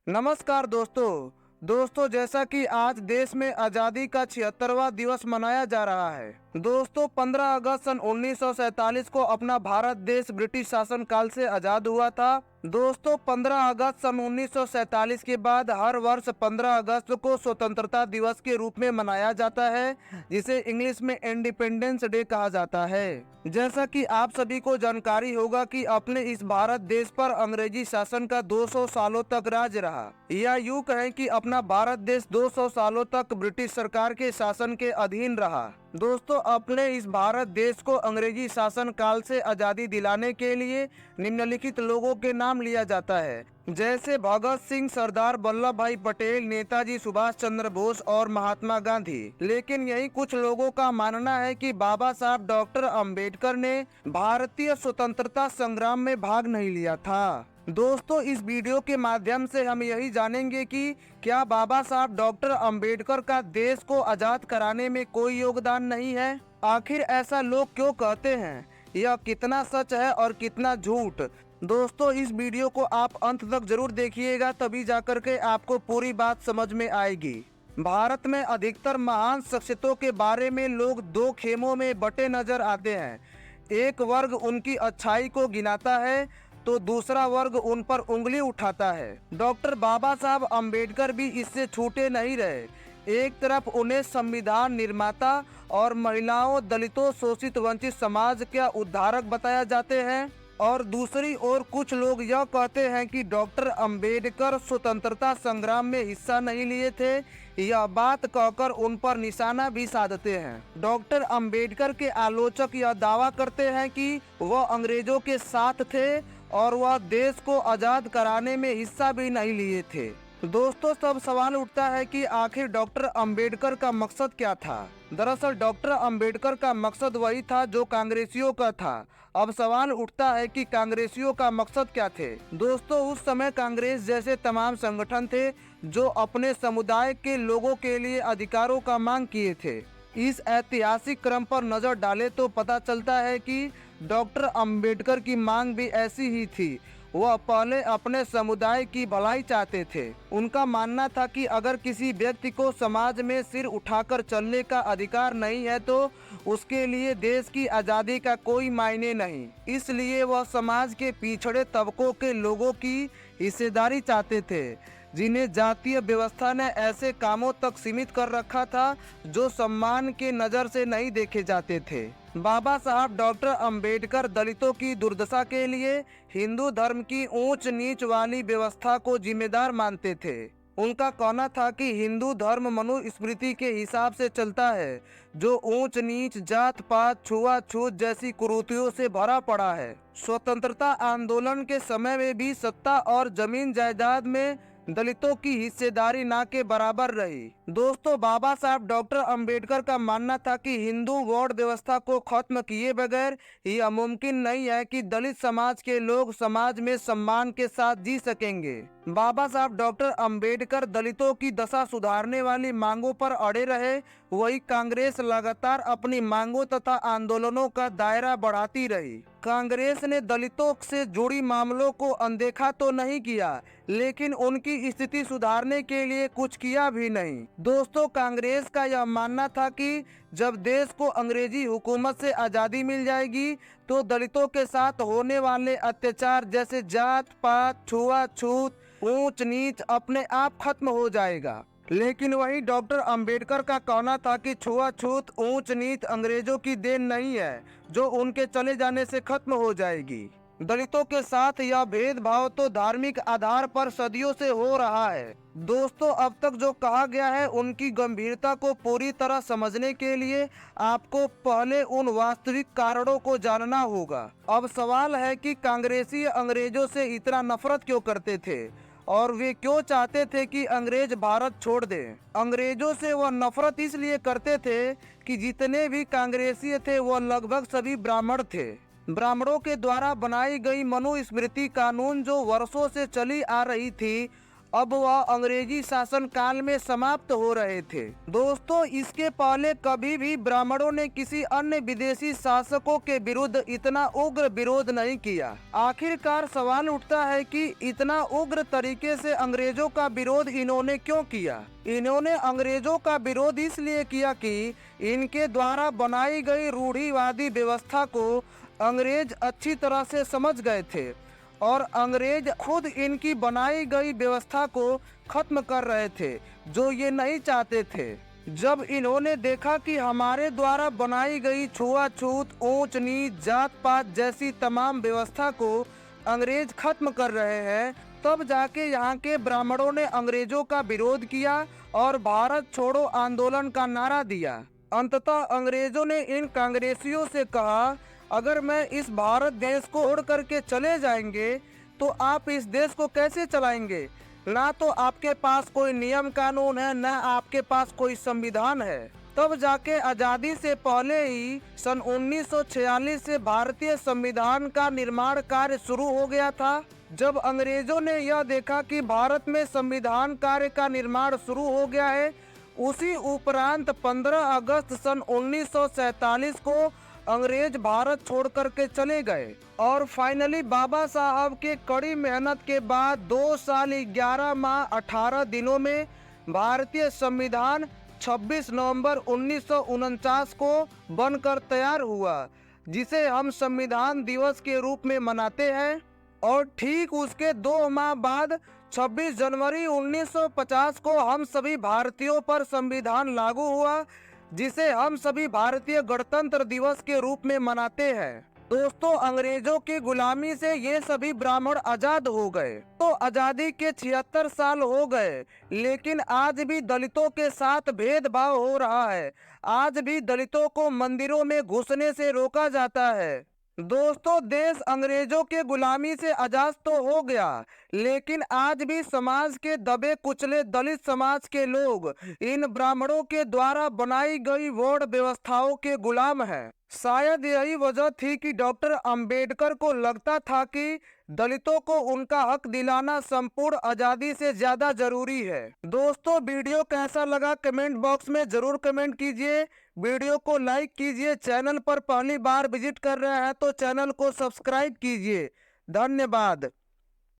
नमस्कार दोस्तों जैसा कि आज देश में आज़ादी का 76वां दिवस मनाया जा रहा है। दोस्तों 15 अगस्त सन 1947 को अपना भारत देश ब्रिटिश शासन काल से आज़ाद हुआ था। दोस्तों 15 अगस्त सन 1947 के बाद हर वर्ष 15 अगस्त को स्वतंत्रता दिवस के रूप में मनाया जाता है, जिसे इंग्लिश में इंडिपेंडेंस डे कहा जाता है। जैसा कि आप सभी को जानकारी होगा कि अपने इस भारत देश पर अंग्रेजी शासन का 200 सालों तक राज रहा, या यूं कहें कि अपना भारत देश 200 सालों तक ब्रिटिश सरकार के शासन के अधीन रहा। दोस्तों अपने इस भारत देश को अंग्रेजी शासन काल से आजादी दिलाने के लिए निम्नलिखित लोगों के नाम लिया जाता है, जैसे भगत सिंह, सरदार वल्लभ भाई पटेल, नेताजी सुभाष चंद्र बोस और महात्मा गांधी। लेकिन यही कुछ लोगों का मानना है कि बाबा साहब डॉक्टर अंबेडकर ने भारतीय स्वतंत्रता संग्राम में भाग नहीं लिया था। दोस्तों इस वीडियो के माध्यम से हम यही जानेंगे कि क्या बाबा साहब डॉक्टर अंबेडकर का देश को आजाद कराने में कोई योगदान नहीं है। आखिर ऐसा लोग क्यों कहते हैं, यह कितना सच है और कितना झूठ। दोस्तों इस वीडियो को आप अंत तक जरूर देखिएगा, तभी जाकर के आपको पूरी बात समझ में आएगी। भारत में अधिकतर महान शख्सियतों के बारे में लोग दो खेमों में बटे नजर आते हैं। एक वर्ग उनकी अच्छाई को गिनाता है तो दूसरा वर्ग उन पर उंगली उठाता है। डॉक्टर बाबा साहब अंबेडकर भी इससे छूटे नहीं रहे। एक तरफ उन्हें संविधान निर्माता और महिलाओं, दलितों, शोषित वंचित समाज के उद्धारक बताया जाते हैं, और दूसरी ओर कुछ लोग यह कहते हैं कि डॉक्टर अंबेडकर स्वतंत्रता संग्राम में हिस्सा नहीं लिए थे। यह बात कहकर उन पर निशाना भी साधते हैं। डॉक्टर अंबेडकर के आलोचक यह दावा करते हैं कि वह अंग्रेजों के साथ थे और वह देश को आजाद कराने में हिस्सा भी नहीं लिए थे। दोस्तों तब सवाल उठता है कि आखिर डॉक्टर अंबेडकर का मकसद क्या था। दरअसल डॉक्टर अंबेडकर का मकसद वही था जो कांग्रेसियों का था। अब सवाल उठता है कि कांग्रेसियों का मकसद क्या थे। दोस्तों उस समय कांग्रेस जैसे तमाम संगठन थे जो अपने समुदाय के लोगों के लिए अधिकारों का मांग किए थे। इस ऐतिहासिक क्रम पर नजर डाले तो पता चलता है कि डॉक्टर अंबेडकर की मांग भी ऐसी ही थी। वह पहले अपने समुदाय की भलाई चाहते थे। उनका मानना था कि अगर किसी व्यक्ति को समाज में सिर उठाकर चलने का अधिकार नहीं है तो उसके लिए देश की आज़ादी का कोई मायने नहीं। इसलिए वह समाज के पिछड़े तबकों के लोगों की हिस्सेदारी चाहते थे, जिन्हें जातीय व्यवस्था ने ऐसे कामों तक सीमित कर रखा था जो सम्मान के नज़र से नहीं देखे जाते थे। बाबा साहब डॉक्टर अंबेडकर दलितों की दुर्दशा के लिए हिंदू धर्म की ऊंच नीच वाली व्यवस्था को जिम्मेदार मानते थे। उनका कहना था कि हिंदू धर्म मनुस्मृति के हिसाब से चलता है, जो ऊंच नीच, जात पात, छुआछूत जैसी कुरीतियों से भरा पड़ा है। स्वतंत्रता आंदोलन के समय में भी सत्ता और जमीन जायदाद में दलितों की हिस्सेदारी ना के बराबर रही। दोस्तों बाबा साहब डॉक्टर अंबेडकर का मानना था कि हिंदू वोट व्यवस्था को खत्म किए बगैर यह मुमकिन नहीं है कि दलित समाज के लोग समाज में सम्मान के साथ जी सकेंगे। बाबा साहब डॉक्टर अंबेडकर दलितों की दशा सुधारने वाली मांगों पर अड़े रहे, वही कांग्रेस लगातार अपनी मांगों तथा आंदोलनों का दायरा बढ़ाती रही। कांग्रेस ने दलितों से जुड़ी मामलों को अनदेखा तो नहीं किया, लेकिन उनकी स्थिति सुधारने के लिए कुछ किया भी नहीं। दोस्तों कांग्रेस का यह मानना था कि जब देश को अंग्रेजी हुकूमत से आज़ादी मिल जाएगी तो दलितों के साथ होने वाले अत्याचार जैसे जात पात, छुआछूत, ऊंच नीच अपने आप खत्म हो जाएगा। लेकिन वही डॉक्टर अंबेडकर का कहना था कि छुआछूत, ऊंच नीच अंग्रेजों की देन नहीं है जो उनके चले जाने से खत्म हो जाएगी। दलितों के साथ यह भेदभाव तो धार्मिक आधार पर सदियों से हो रहा है। दोस्तों अब तक जो कहा गया है उनकी गंभीरता को पूरी तरह समझने के लिए आपको पहले उन वास्तविक कारणों को जानना होगा। अब सवाल है कि कांग्रेसी अंग्रेजों से इतना नफरत क्यों करते थे और वे क्यों चाहते थे कि अंग्रेज भारत छोड़ दें। अंग्रेजों से वह नफरत इसलिए करते थे कि जितने भी कांग्रेसी थे वह लगभग सभी ब्राह्मण थे। ब्राह्मणों के द्वारा बनाई गई मनुस्मृति कानून जो वर्षों से चली आ रही थी, अब वह अंग्रेजी शासन काल में समाप्त हो रहे थे। दोस्तों, इसके पहले कभी भी ब्राह्मणों ने किसी अन्य विदेशी शासकों के विरुद्ध इतना उग्र विरोध नहीं किया। आखिरकार सवाल उठता है कि इतना उग्र तरीके से अंग्रेजों का विरोध इन्होंने क्यों किया। इन्होंने अंग्रेजों का विरोध इसलिए किया कि इनके द्वारा बनाई गई रूढ़िवादी व्यवस्था को अंग्रेज अच्छी तरह से समझ गए थे और अंग्रेज खुद इनकी बनाई गई व्यवस्था को खत्म कर रहे थे, जो ये नहीं चाहते थे। जब इन्होंने देखा कि हमारे द्वारा बनाई गई छुआछूत, ऊंच नीच, जात पात जैसी तमाम व्यवस्था को अंग्रेज खत्म कर रहे हैं, तब जाके यहाँ के ब्राह्मणों ने अंग्रेजों का विरोध किया और भारत छोड़ो आंदोलन का नारा दिया। अंततः अंग्रेजों ने इन कांग्रेसियों से कहा, अगर मैं इस भारत देश को छोड़ करके चले जाएंगे तो आप इस देश को कैसे चलाएंगे। ना तो आपके पास कोई नियम कानून है, ना आपके पास कोई संविधान है। तब जाके आज़ादी से पहले ही सन 1946 से भारतीय संविधान का निर्माण कार्य शुरू हो गया था। जब अंग्रेजों ने यह देखा कि भारत में संविधान कार्य का निर्माण शुरू हो गया है, उसी उपरांत 15 अगस्त सन 1947 को अंग्रेज भारत छोड़ करके चले गए और फाइनली बाबा साहब के कड़ी मेहनत के बाद 2 साल 11 माह 18 दिनों में भारतीय संविधान 26 नवंबर 1949 को बनकर तैयार हुआ, जिसे हम संविधान दिवस के रूप में मनाते हैं। और ठीक उसके 2 माह बाद 26 जनवरी 1950 को हम सभी भारतीयों पर संविधान लागू हुआ, जिसे हम सभी भारतीय गणतंत्र दिवस के रूप में मनाते हैं। दोस्तों, अंग्रेजों की गुलामी से ये सभी ब्राह्मण आजाद हो गए। तो आजादी के 76 साल हो गए, लेकिन आज भी दलितों के साथ भेदभाव हो रहा है। आज भी दलितों को मंदिरों में घुसने से रोका जाता है। दोस्तों, देश अंग्रेजों के गुलामी से आजाद तो हो गया, लेकिन आज भी समाज के दबे कुचले दलित समाज के लोग इन ब्राह्मणों के द्वारा बनाई गई वर्ण व्यवस्थाओं के गुलाम हैं। शायद यही वजह थी कि डॉक्टर अंबेडकर को लगता था कि दलितों को उनका हक दिलाना संपूर्ण आजादी से ज्यादा जरूरी है। दोस्तों, वीडियो कैसा लगा कमेंट बॉक्स में जरूर कमेंट कीजिए। वीडियो को लाइक कीजिए। चैनल पर पहली बार विजिट कर रहे हैं तो चैनल को सब्सक्राइब कीजिए। धन्यवाद।